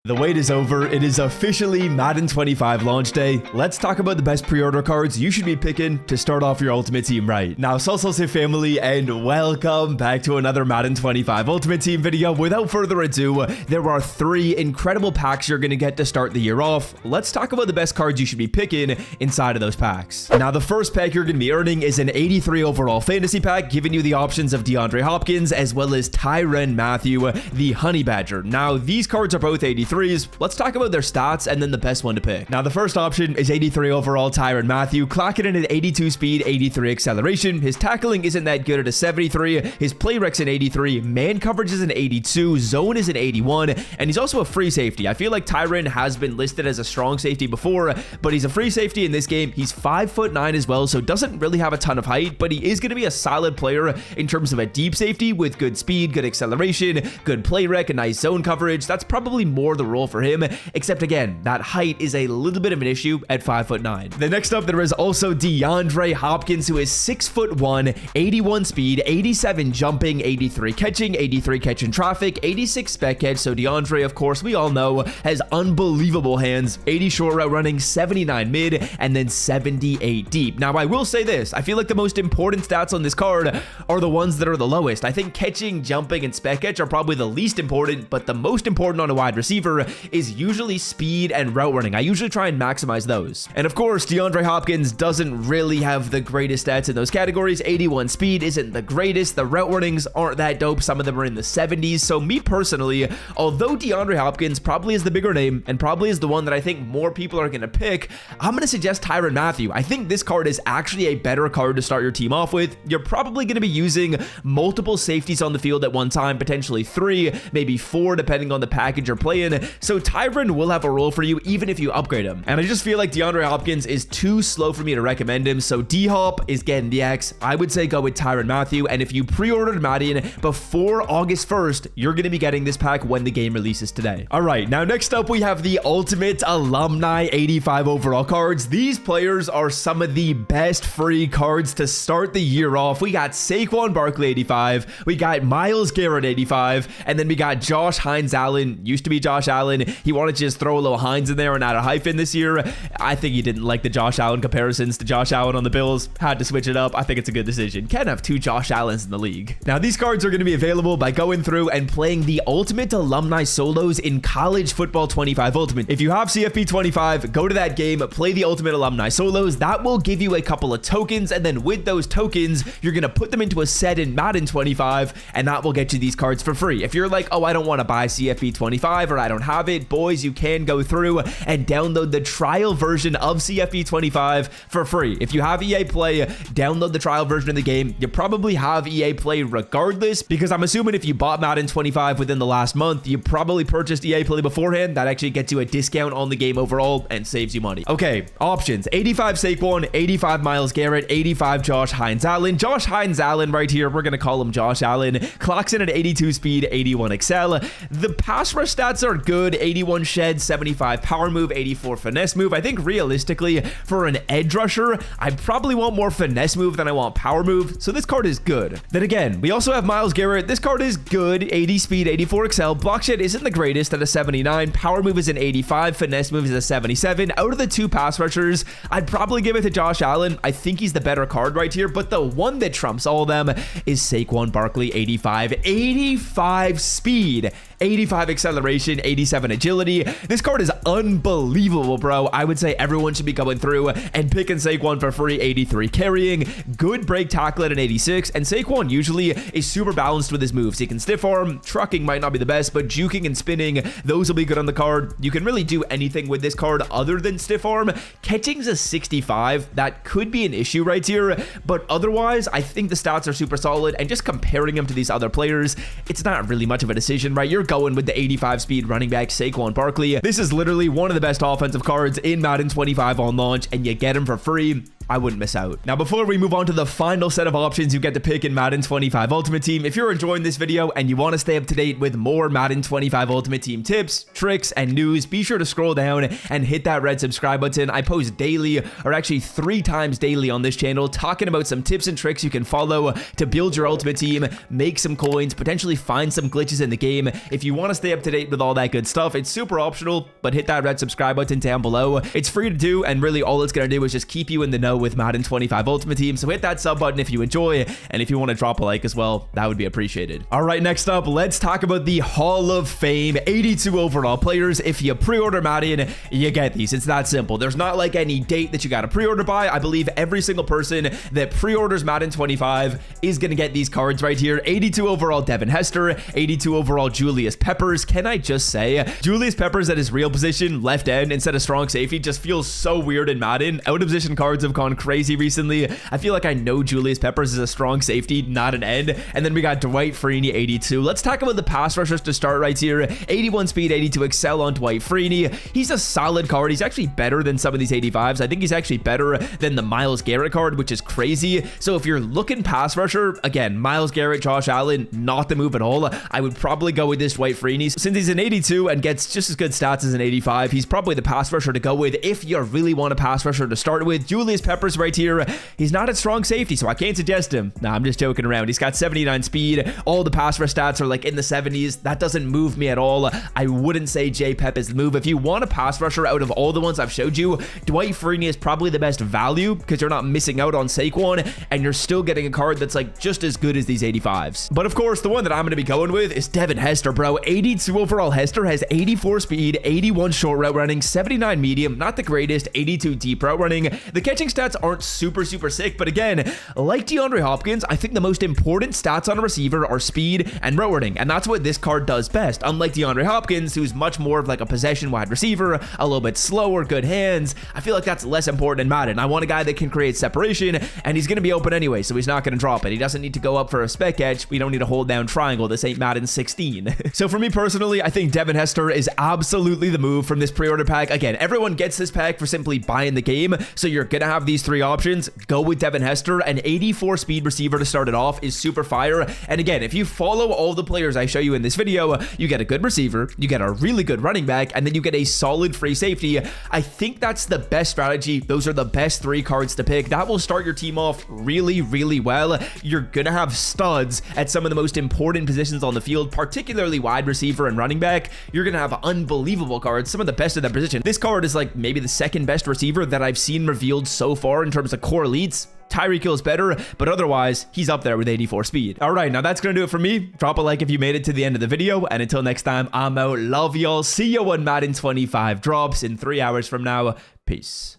The wait is over. It is officially Madden 25 launch day. Let's talk about the best pre-order cards you should be picking to start off your Ultimate Team right. Now, Salsa family, and welcome back to another Madden 25 Ultimate Team video. Without further ado, there are 3 incredible packs you're going to get to start the year off. Let's talk about the best cards you should be picking inside of those packs. Now, the first pack you're going to be earning is an 83 overall fantasy pack, giving you the options of DeAndre Hopkins as well as Tyrann Mathieu, the Honey Badger. Now, these cards are both 83s. Let's talk about their stats and then the best one to pick. Now, the first option is 83 overall Tyrann Mathieu, clocking in at 82 speed, 83 acceleration. His tackling isn't that good at a 73. His play rec's an 83. Man coverage is an 82. Zone is an 81. And he's also a free safety. I feel like Tyrann has been listed as a strong safety before, but he's a free safety in this game. He's 5'9" as well, so doesn't really have a ton of height, but he is going to be a solid player in terms of a deep safety with good speed, good acceleration, good play rec, a nice zone coverage. That's probably more the role for him, except again, that height is a little bit of an issue at 5'9". The next up, there is also DeAndre Hopkins, who is 6'1", 81 speed, 87 jumping, 83 catching, 83 catching traffic, 86 spec catch. So DeAndre, of course, we all know, has unbelievable hands, 80 short route running, 79 mid, and then 78 deep. Now, I will say this, I feel like the most important stats on this card are the ones that are the lowest. I think catching, jumping, and spec catch are probably the least important, but the most important on a wide receiver is usually speed and route running. I usually try and maximize those. And of course, DeAndre Hopkins doesn't really have the greatest stats in those categories. 81 speed isn't the greatest. The route runnings aren't that dope. Some of them are in the 70s. So me personally, although DeAndre Hopkins probably is the bigger name and probably is the one that I think more people are going to pick, I'm going to suggest Tyrann Mathieu. I think this card is actually a better card to start your team off with. You're probably going to be using multiple safeties on the field at one time, potentially 3, maybe 4, depending on the package you're playing. So Tyrann will have a role for you even if you upgrade him. And I just feel like DeAndre Hopkins is too slow for me to recommend him. So D-Hop is getting the X. I would say go with Tyrann Mathieu. And if you pre-ordered Madden before August 1st, you're going to be getting this pack when the game releases today. All right, now next up, we have the Ultimate Alumni 85 overall cards. These players are some of the best free cards to start the year off. We got Saquon Barkley 85. We got Myles Garrett 85. And then we got Josh Hines-Allen. Used to be Josh Allen. He wanted to just throw a little Hines in there and add a hyphen this year. I think he didn't like the Josh Allen comparisons to Josh Allen on the Bills. Had to switch it up. I think it's a good decision. Can't have 2 Josh Allens in the league. Now, these cards are going to be available by going through and playing the Ultimate Alumni Solos in College Football 25 Ultimate. If you have CFP 25, go to that game, play the Ultimate Alumni Solos. That will give you a couple of tokens, and then with those tokens, you're going to put them into a set in Madden 25, and that will get you these cards for free. If you're like, oh, I don't want to buy CFP 25 or I don't have it, boys, you can go through and download the trial version of CFP 25 for free. If you have EA Play, download the trial version of the game. You probably have EA Play regardless, because I'm assuming if you bought Madden 25 within the last month, you probably purchased EA Play beforehand. That actually gets you a discount on the game overall and saves you money. Okay, options: 85 Saquon, 85 Myles Garrett, 85 Josh Hines-Allen. Josh Hines-Allen right here, we're going to call him Josh Allen, clocks in at 82 speed, 81 excel. The pass rush stats are good: 81 shed, 75 power move, 84 finesse move. I think realistically, for an edge rusher, I probably want more finesse move than I want power move, so this card is good. Then again, we also have Myles Garrett. This card is good: 80 speed, 84 excel. Block shed isn't the greatest at a 79. Power move is an 85. Finesse move is a 77. Out of the 2 pass rushers, I'd probably give it to Josh Allen. I think he's the better card right here, but the one that trumps all of them is Saquon Barkley 85. 85 speed, 85 acceleration, 87 agility. This card is unbelievable, bro. I would say everyone should be going through and picking Saquon for free. 83 carrying, good break tackle at an 86, and Saquon usually is super balanced with his moves. He can stiff arm, trucking might not be the best, but juking and spinning, those will be good on the card. You can really do anything with this card other than stiff arm. Catching's a 65. That could be an issue right here, but otherwise, I think the stats are super solid, and just comparing him to these other players, it's not really much of a decision, right? You're going with the 85 speed running back Saquon Barkley. This is literally one of the best offensive cards in Madden 25 on launch, and you get him for free. I wouldn't miss out. Now, before we move on to the final set of options you get to pick in Madden 25 Ultimate Team, if you're enjoying this video and you want to stay up to date with more Madden 25 Ultimate Team tips, tricks, and news, be sure to scroll down and hit that red subscribe button. I post daily, or actually 3 times daily on this channel, talking about some tips and tricks you can follow to build your Ultimate Team, make some coins, potentially find some glitches in the game. If you want to stay up to date with all that good stuff, it's super optional, but hit that red subscribe button down below. It's free to do, and really all it's going to do is just keep you in the know with Madden 25 Ultimate Team. So hit that sub button if you enjoy, and if you want to drop a like as well, that would be appreciated. All right, next up, let's talk about the Hall of Fame 82 overall players. If you pre-order Madden, you get these. It's that simple. There's not like any date that you got to pre-order by. I believe every single person that pre-orders Madden 25 is going to get these cards right here. 82 overall Devin Hester, 82 overall Julius Peppers. Can I just say, Julius Peppers at his real position, left end instead of strong safety, just feels so weird in Madden. Out of position cards have gone crazy recently. I feel like I know Julius Peppers is a strong safety, not an end. And then we got Dwight Freeney, 82. Let's talk about the pass rushers to start right here. 81 speed, 82 excel on Dwight Freeney. He's a solid card. He's actually better than some of these 85s. I think he's actually better than the Myles Garrett card, which is crazy. So if you're looking pass rusher, again, Myles Garrett, Josh Allen, not the move at all. I would probably go with this Dwight Freeney. Since he's an 82 and gets just as good stats as an 85, he's probably the pass rusher to go with if you really want a pass rusher to start with. Julius Peppers right here. He's not a strong safety, so I can't suggest him. Nah, I'm just joking around. He's got 79 speed. All the pass rush stats are like in the 70s. That doesn't move me at all. I wouldn't say J Pep is the move. If you want a pass rusher out of all the ones I've showed you, Dwight Freeney is probably the best value because you're not missing out on Saquon and you're still getting a card that's like just as good as these 85s. But of course, the one that I'm going to be going with is Devin Hester, bro. 82 overall Hester has 84 speed, 81 short route running, 79 medium, not the greatest, 82 deep route running. The catching stats aren't super sick, but again, like DeAndre Hopkins, I think the most important stats on a receiver are speed and route running, and that's what this card does best. Unlike DeAndre Hopkins, who's much more of like a possession wide receiver, a little bit slower, good hands, I feel like that's less important in Madden. I want a guy that can create separation, and he's going to be open anyway, so he's not going to drop it. He doesn't need to go up for a spec catch. We don't need to hold down triangle. This ain't Madden 16. So for me personally, I think Devin Hester is absolutely the move from this pre-order pack. Again, everyone gets this pack for simply buying the game, so you're going to have these 3 options. Go with Devin Hester. An 84 speed receiver to start it off is super fire. And again, if you follow all the players I show you in this video, you get a good receiver, you get a really good running back, and then you get a solid free safety. I think that's the best strategy. Those are the best 3 cards to pick. That will start your team off really well. You're going to have studs at some of the most important positions on the field, particularly wide receiver and running back. You're going to have unbelievable cards, some of the best at that position. This card is like maybe the second best receiver that I've seen revealed so far in terms of core elites. Tyreek Hill's better, but otherwise, he's up there with 84 speed. All right, now that's going to do it for me. Drop a like if you made it to the end of the video, and until next time, I'm out. Love y'all. See you when Madden 25 drops in 3 hours from now. Peace.